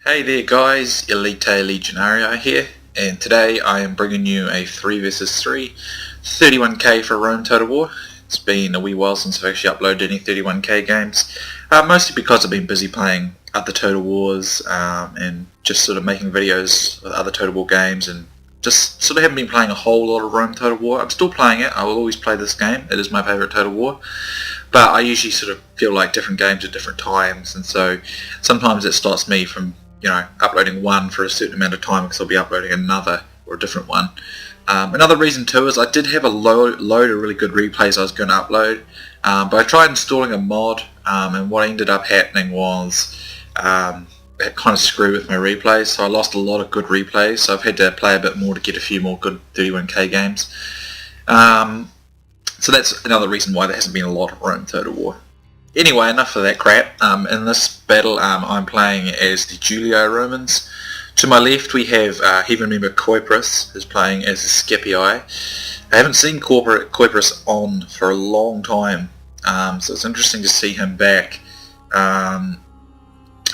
Hey there guys, Elita Legionarii here, and today I am bringing you a 3 vs 3 31k for Rome Total War. It's been a wee while since I've actually uploaded any 31k games, mostly because I've been busy playing other Total Wars and just sort of making videos with other Total War games, and just sort of haven't been playing a whole lot of Rome Total War. I'm still playing it, I will always play this game, it is my favourite Total War. But I usually sort of feel like different games at different times, and so sometimes it stops me from uploading one for a certain amount of time because I'll be uploading another or a different one. Another reason too is I did have a load of really good replays I was going to upload, but I tried installing a mod, and what ended up happening was it kind of screwed with my replays, so I lost a lot of good replays, so I've had to play a bit more to get a few more good 31k games. So that's another reason why there hasn't been a lot of Rome Total War. Anyway, enough of that crap. In this battle I'm playing as the Legionarii Romans. To my left we have Heaven member Coypirus, who's playing as the Scipii. I haven't seen Coypirus on for a long time, so it's interesting to see him back.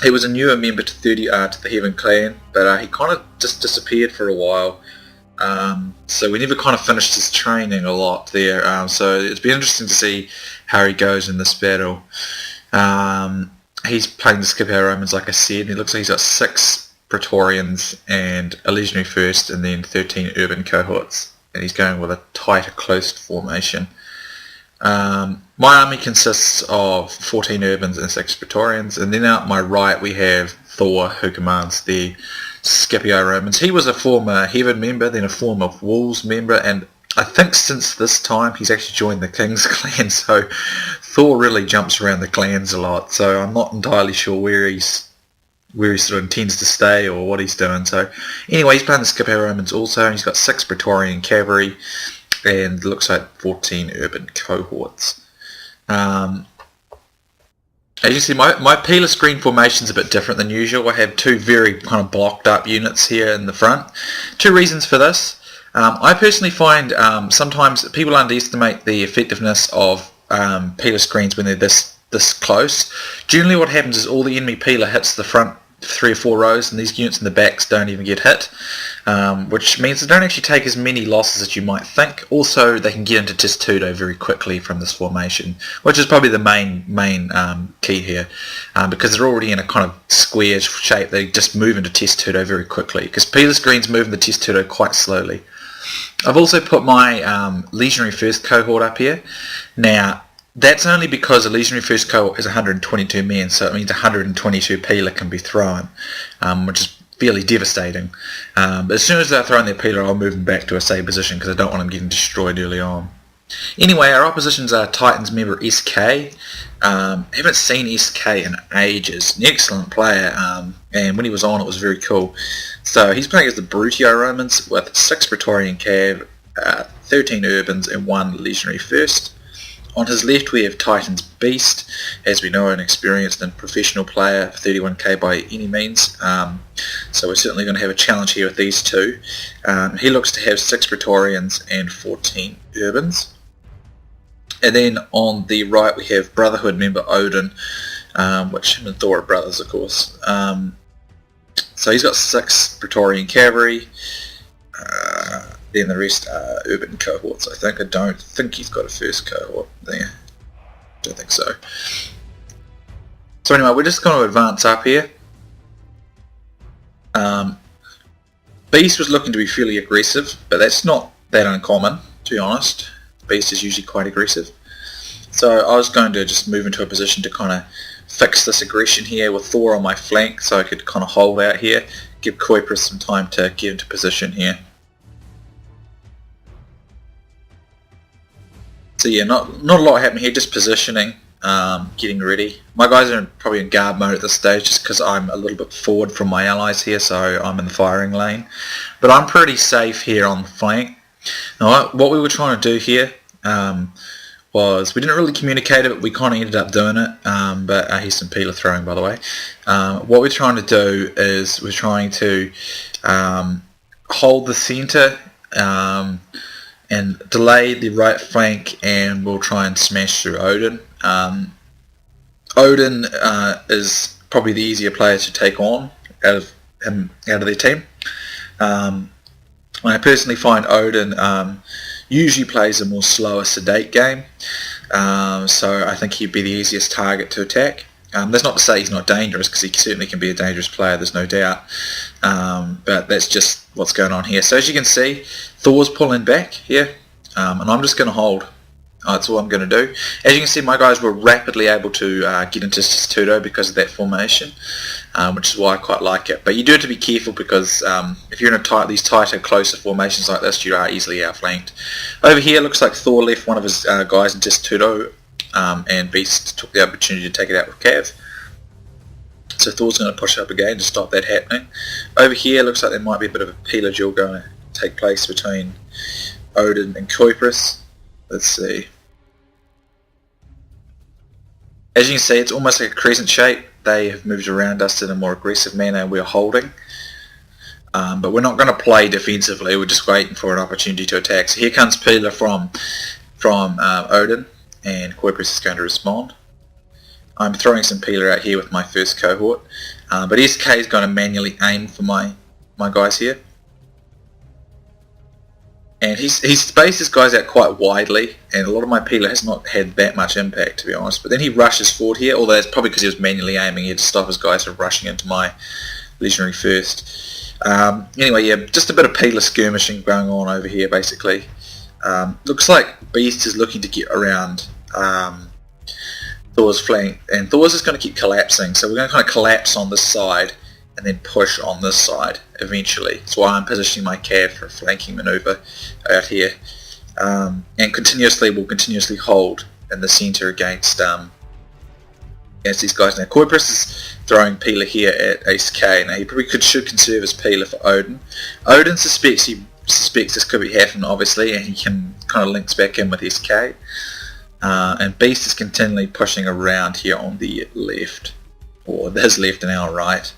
He was a newer member to the Heaven clan, but he kind of just disappeared for a while. So we never kind of finished his training a lot there, so it'd be interesting to see how he goes in this battle. He's playing the Scipii Romans, like I said, and it looks like he's got 6 Praetorians and a Legionary First and then 13 urban cohorts, and he's going with a tighter closed formation. My army consists of 14 urbans and 6 Praetorians, and then out my right we have Thor, who commands the Scipii Romans. He was a former Heaven member, then a former Wolves member, and I think since this time he's actually joined the King's clan, so Thor really jumps around the clans a lot, so I'm not entirely sure where he sort of intends to stay or what he's doing. So anyway, he's playing the Scipii Romans also, and he's got 6 Praetorian cavalry and looks like 14 urban cohorts. As you see, my peeler screen formation is a bit different than usual. I have 2 very kind of blocked up units here in the front. 2 reasons for this. I personally find sometimes people underestimate the effectiveness of peeler screens when they're this close. Generally what happens is all the enemy peeler hits the front 3 or 4 rows, and these units in the backs don't even get hit, which means they don't actually take as many losses as you might think. Also, they can get into testudo very quickly from this formation, which is probably the main key here, because they're already in a kind of square shape. They just move into testudo very quickly, because peeler screens move into testudo quite slowly. I've also put my Legionary First cohort up here. Now, that's only because a Legionary First cohort is 122 men, so it means 122 peeler can be thrown, which is fairly devastating. But as soon as they're throwing their peeler, I'll move them back to a safe position because I don't want them getting destroyed early on. Anyway, our oppositions are Titans member SK. I haven't seen SK in ages. An excellent player, and when he was on it was very cool. So he's playing as the Brutii Romans with 6 Praetorian cav, 13 urbans and 1 Legionary First. On his left we have Titan's Beast, as we know, an experienced and professional player, 31k by any means, so we're certainly going to have a challenge here with these 2. He looks to have 6 Praetorians and 14 urbans. And then on the right we have Brotherhood member Odin, which him and Thor are brothers, of course. So he's got 6 Praetorian cavalry. Then the rest are urban cohorts, I think. I don't think he's got a first cohort there. Don't think so. So anyway, we're just going to advance up here. Beast was looking to be fairly aggressive, but that's not that uncommon, to be honest. Beast is usually quite aggressive. So I was going to just move into a position to kind of fix this aggression here with Thor on my flank, so I could kind of hold out here, give Coypirus some time to get into position here. So yeah, not a lot happening here, just positioning, getting ready. My guys are probably in guard mode at this stage just because I'm a little bit forward from my allies here, so I'm in the firing lane. But I'm pretty safe here on the flank. Now, what we were trying to do here was, we didn't really communicate it, but we kind of ended up doing it. But here's some peeler throwing, by the way. What we're trying to do is we're trying to hold the centre, and delay the right flank, and we'll try and smash through Odin. Odin is probably the easier player to take on. of their team. I personally find Odin usually plays a more slower, sedate game, so I think he'd be the easiest target to attack. That's not to say he's not dangerous, because he certainly can be a dangerous player, there's no doubt, but that's just what's going on here. So as you can see, Thor's pulling back here, and I'm just going to hold. That's all I'm going to do. As you can see, my guys were rapidly able to get into Testudo because of that formation, which is why I quite like it. But you do have to be careful, because if you're in these tighter, closer formations like this, you are easily outflanked. Over here, looks like Thor left one of his guys in Testudo, and Beast took the opportunity to take it out with Cav. So Thor's going to push up again to stop that happening. Over here, looks like there might be a bit of a Peeler duel going to take place between Odin and Coypirus. Let's see. As you can see, it's almost like a crescent shape. They have moved around us in a more aggressive manner, and we're holding. But we're not going to play defensively, we're just waiting for an opportunity to attack. So here comes Peeler from Odin, and Coypirus is going to respond. I'm throwing some Peeler out here with my first cohort, but SK is going to manually aim for my guys here. And he's spaced his guys out quite widely, and a lot of my Peeler has not had that much impact, to be honest. But then he rushes forward here, although that's probably because he was manually aiming here to stop his guys from rushing into my Legionary first. Anyway, yeah, just a bit of Peeler skirmishing going on over here, basically. Looks like Beast is looking to get around Thor's flank, and Thor's is going to keep collapsing, so we're going to kind of collapse on this side and then push on this side eventually. That's why I'm positioning my Cav for a flanking maneuver out here, and we'll continuously hold in the centre against these guys. Now Coypirus is throwing Peeler here at SK. Now he probably should conserve his Peeler for Odin. Odin suspects this could be happening, obviously, and he can kind of links back in with SK. And Beast is continually pushing around here on the left, or his left and our right.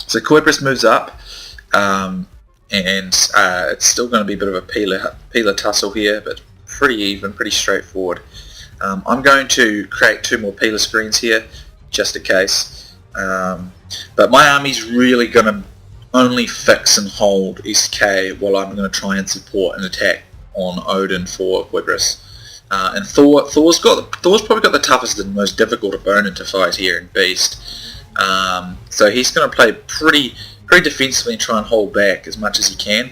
So Coypirus moves up, and it's still going to be a bit of a Peeler tussle here, but pretty even, pretty straightforward. I'm going to create 2 more Peeler screens here, just in case. But my army's really going to only fix and hold SK, while I'm going to try and support an attack on Odin for Coypirus. And Thor's probably got the toughest and most difficult opponent to fight here in Beast. So he's going to play pretty defensively and try and hold back as much as he can.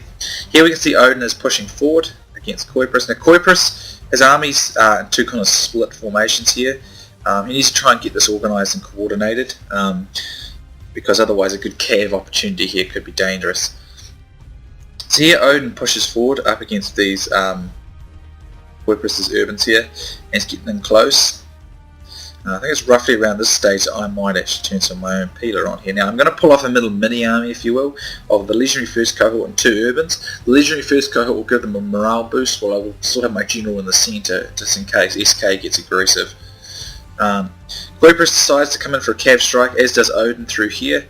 Here we can see Odin is pushing forward against Coypirus. Now Coypirus, his army's in 2 kind of split formations here. He needs to try and get this organised and coordinated, because otherwise a good Cav opportunity here could be dangerous. So here Odin pushes forward up against these Coypirus' urbans here, and he's getting them close. I think it's roughly around this stage that I might actually turn some of my own Peeler on here. Now I'm going to pull off a middle mini army, if you will, of the Legionary first cohort and 2 urbans. The Legionary first cohort will give them a morale boost, while I will still have my general in the centre, just in case SK gets aggressive. Coypirus decides to come in for a Cav strike, as does Odin through here.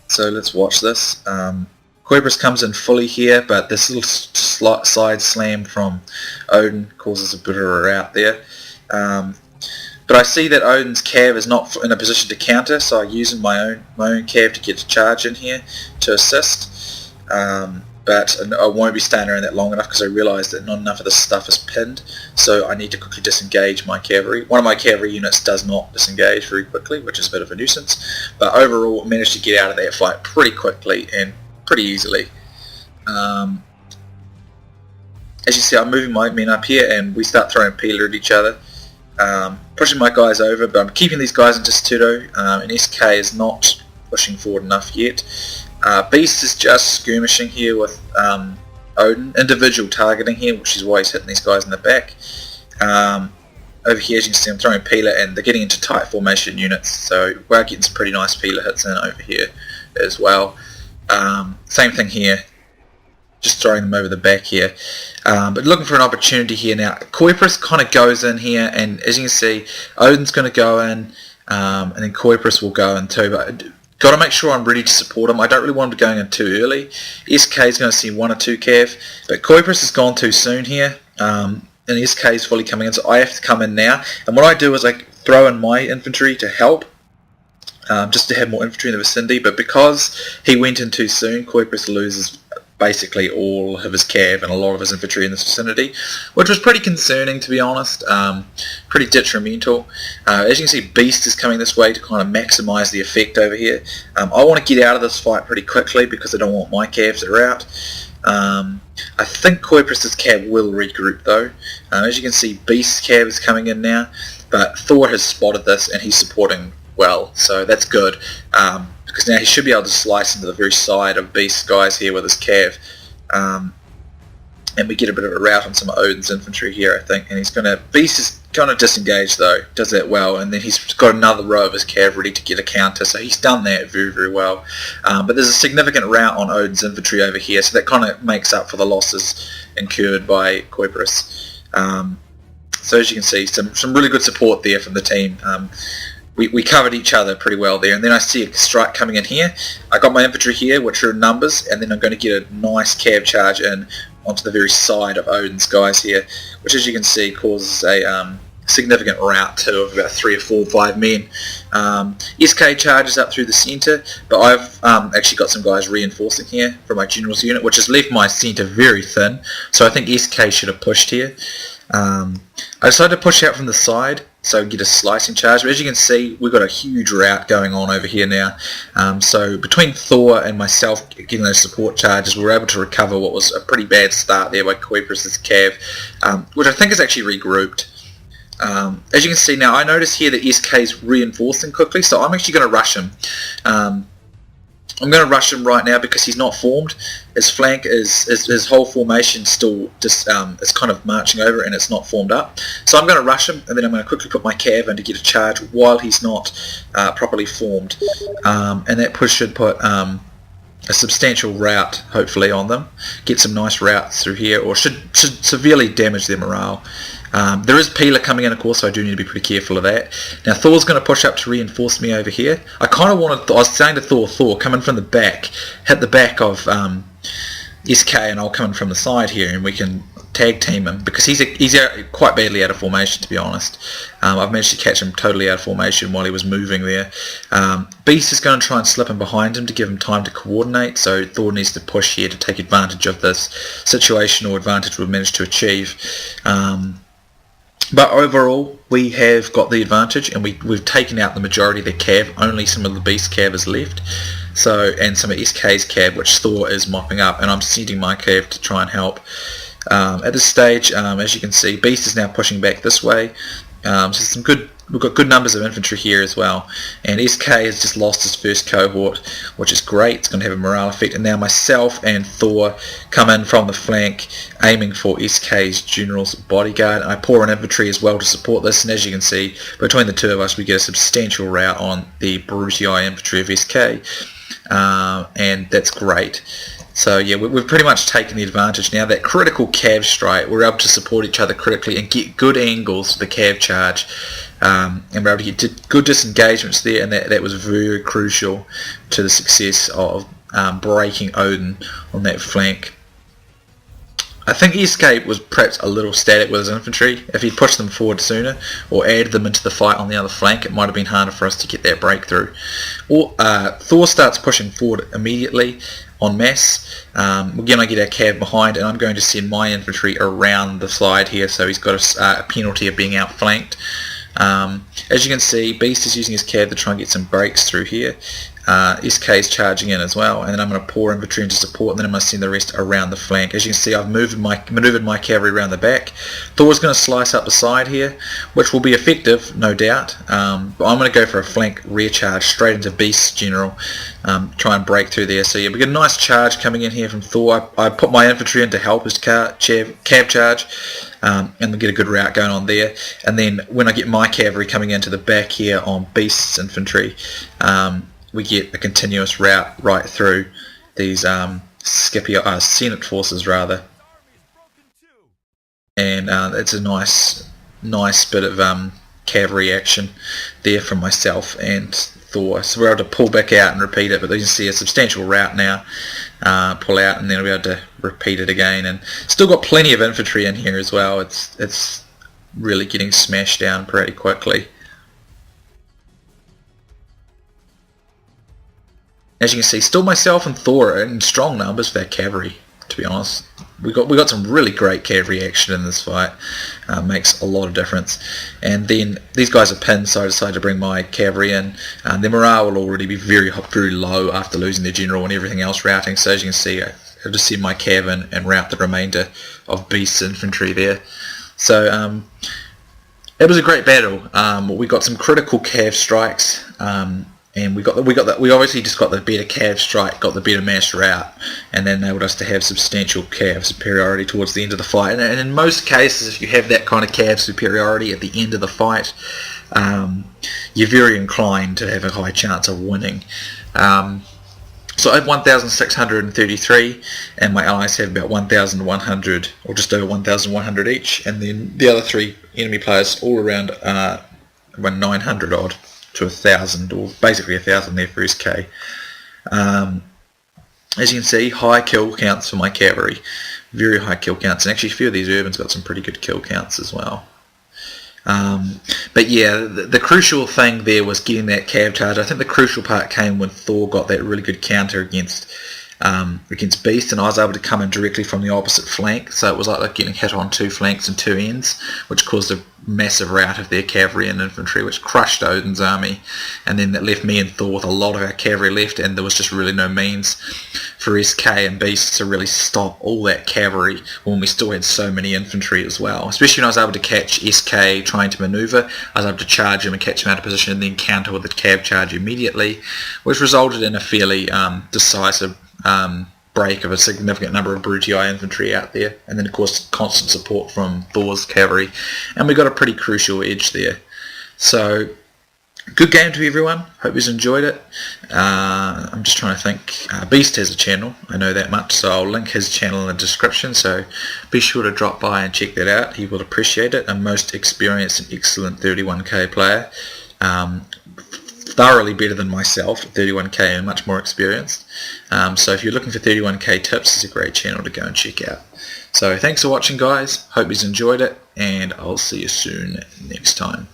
So let's watch this. Coypirus comes in fully here, but this little side slam from Odin causes a bit of a rout there. But I see that Odin's Cav is not in a position to counter, so I'm using my own Cav to get a charge in here to assist. But I won't be staying around that long enough, because I realise that not enough of this stuff is pinned, so I need to quickly disengage my cavalry. One of my cavalry units does not disengage very quickly, which is a bit of a nuisance, but overall managed to get out of that fight pretty quickly and pretty easily. As you see, I'm moving my men up here, and we start throwing Peeler at each other. Pushing my guys over, but I'm keeping these guys in Testudo, and SK is not pushing forward enough yet. Beast is just skirmishing here with Odin, individual targeting here, which is why he's hitting these guys in the back. Over here, as you can see, I'm throwing Peeler, and they're getting into tight formation units, so we're getting some pretty nice Peeler hits in over here as well. Same thing here, just throwing them over the back here. But looking for an opportunity here now. Coypirus kind of goes in here, and as you can see, Odin's going to go in, and then Coypirus will go in too. But got to make sure I'm ready to support him. I don't really want him going in too early. SK is going to see 1 or 2 cav, but Coypirus has gone too soon here, and SK is fully coming in, so I have to come in now. And what I do is I throw in my infantry to help, just to have more infantry in the vicinity, but because he went in too soon, Coypirus loses basically all of his cav and a lot of his infantry in this vicinity, which was pretty concerning, to be honest, pretty detrimental. As you can see, Beast is coming this way to kind of maximise the effect over here. I want to get out of this fight pretty quickly because I don't want my cavs to rout. I think Coypirus' cav will regroup though. As you can see, Beast's cav is coming in now, but Thor has spotted this and he's supporting well, so that's good, because now he should be able to slice into the very side of Beast's guys here with his cav, and we get a bit of a rout on some of Odin's infantry here, I think, and Beast is kind of disengaged though, does that well, and then he's got another row of his cav ready to get a counter, so he's done that very, very well, but there's a significant rout on Odin's infantry over here, so that kind of makes up for the losses incurred by Coypirus. So as you can see, some really good support there from the team. We covered each other pretty well there, and then I see a strike coming in here. I got my infantry here, which are in numbers, and then I'm going to get a nice cav charge in onto the very side of Odin's guys here, which as you can see causes a significant rout too of about 3 or 4 or 5 men. SK charges up through the centre, but I've actually got some guys reinforcing here from my general's unit, which has left my centre very thin, so I think SK should have pushed here. I decided to push out from the side so get a slicing charge, but as you can see we've got a huge rout going on over here now, so between Thor and myself getting those support charges we were able to recover what was a pretty bad start there by Coypirus' cav, which I think is actually regrouped. As you can see now, I notice here that SK is reinforcing quickly, so I'm actually going to rush him. I'm going to rush him right now because he's not formed. His flank his whole formation still just is kind of marching over and it's not formed up. So I'm going to rush him and then I'm going to quickly put my cav in to get a charge while he's not properly formed. And that push should put a substantial rout hopefully on them. Get some nice routs through here, or should severely damage their morale. There is Peeler coming in, of course, so I do need to be pretty careful of that. Now Thor's going to push up to reinforce me over here. I kind of wanted, I was saying to Thor, come in from the back, hit the back of SK, and I'll come in from the side here, and we can tag team him because he's quite badly out of formation, to be honest. I've managed to catch him totally out of formation while he was moving there. Beast is going to try and slip in behind him to give him time to coordinate, so Thor needs to push here to take advantage of this situational advantage we've managed to achieve. But overall, we have got the advantage, and we've taken out the majority of their cav. Only some of the Beast cav is left, and some of SK's cav, which Thor is mopping up, and I'm sending my cav to try and help. At this stage, as you can see, Beast is now pushing back this way. So we've got good numbers of infantry here as well, and SK has just lost his first cohort, which is great. It's going to have a morale effect, and now myself and Thor come in from the flank aiming for SK's general's bodyguard. I pour in infantry as well to support this, and as you can see between the two of us we get a substantial rout on the Brutii infantry of SK, and that's great. So yeah, we've pretty much taken the advantage now. That critical cav strike, we're able to support each other critically and get good angles for the cav charge, and we're able to get good disengagements there, and that was very crucial to the success of breaking Odin on that flank. I think SK was perhaps a little static with his infantry. If he'd pushed them forward sooner or added them into the fight on the other flank, it might have been harder for us to get that breakthrough. Thor starts pushing forward immediately en masse. Again, I get our cav behind, and I'm going to send my infantry around the side here, so he's got a penalty of being outflanked. As you can see, Beast is using his cav to try and get some breaks through here. SK is charging in as well, and then I'm going to pour infantry into support, and then I'm going to send the rest around the flank. As you can see, I've manoeuvred my cavalry around the back. Thor's going to slice up the side here, which will be effective, no doubt, but I'm going to go for a flank rear charge straight into Beast's general, try and break through there. So yeah, we get a nice charge coming in here from Thor. I put my infantry in to help his cav charge, and we get a good rout going on there. And then when I get my cavalry coming into the back here on Beast's infantry, we get a continuous rout right through these Senate forces rather, and it's a nice bit of cavalry action there from myself and Thor. So we're able to pull back out and repeat it, but you can see a substantial rout now. Pull out and then we'll be able to repeat it again, and still got plenty of infantry in here as well. It's really getting smashed down pretty quickly. as you can see, still myself and Thor are in strong numbers for that cavalry, to be honest. We got some really great cavalry action in this fight. Makes a lot of difference. And then these guys are pinned, so I decided to bring my cavalry in. Their morale will already be very low after losing their general and everything else routing. So as you can see, I just send my cav in and route the remainder of Beast's infantry there. So it was a great battle. We got some critical cav strikes, and we obviously just got the better cav strike, got the better mass route, and that enabled us to have substantial cav superiority towards the end of the fight. And in most cases, if you have that kind of cav superiority at the end of the fight, you're very inclined to have a high chance of winning. So I have 1,633, and my allies have about 1,100, or just over 1,100 each, and then the other three enemy players all around 900 odd to 1,000, or basically 1,000 there for SK. As you can see, high kill counts for my cavalry, very high kill counts, and actually a few of these urbans got some pretty good kill counts as well. But yeah, the crucial thing there was getting that cav charge. I think the crucial part came when Thor got that really good counter against Beast, and I was able to come in directly from the opposite flank, so it was like getting hit on two flanks and two ends, which caused a massive rout of their cavalry and infantry, which crushed Odin's army, and then that left me and Thor with a lot of our cavalry left, and there was just really no means for SK and Beast to really stop all that cavalry when we still had so many infantry as well. Especially when I was able to catch SK trying to maneuver, I was able to charge him and catch him out of position and then counter with a cav charge immediately, which resulted in a fairly decisive break of a significant number of Brutii infantry out there, and then of course constant support from Thor's cavalry, and we got a pretty crucial edge there. So good game to everyone, hope you enjoyed it. I'm just trying to think. Beast has a channel, I know that much, so I'll link his channel in the description, so be sure to drop by and check that out. He will appreciate it. A most experienced and excellent 31k player, thoroughly better than myself at 31k and much more experienced. So if you're looking for 31k tips, it's a great channel to go and check out. So thanks for watching, guys, hope you enjoyed it, and I'll see you soon next time.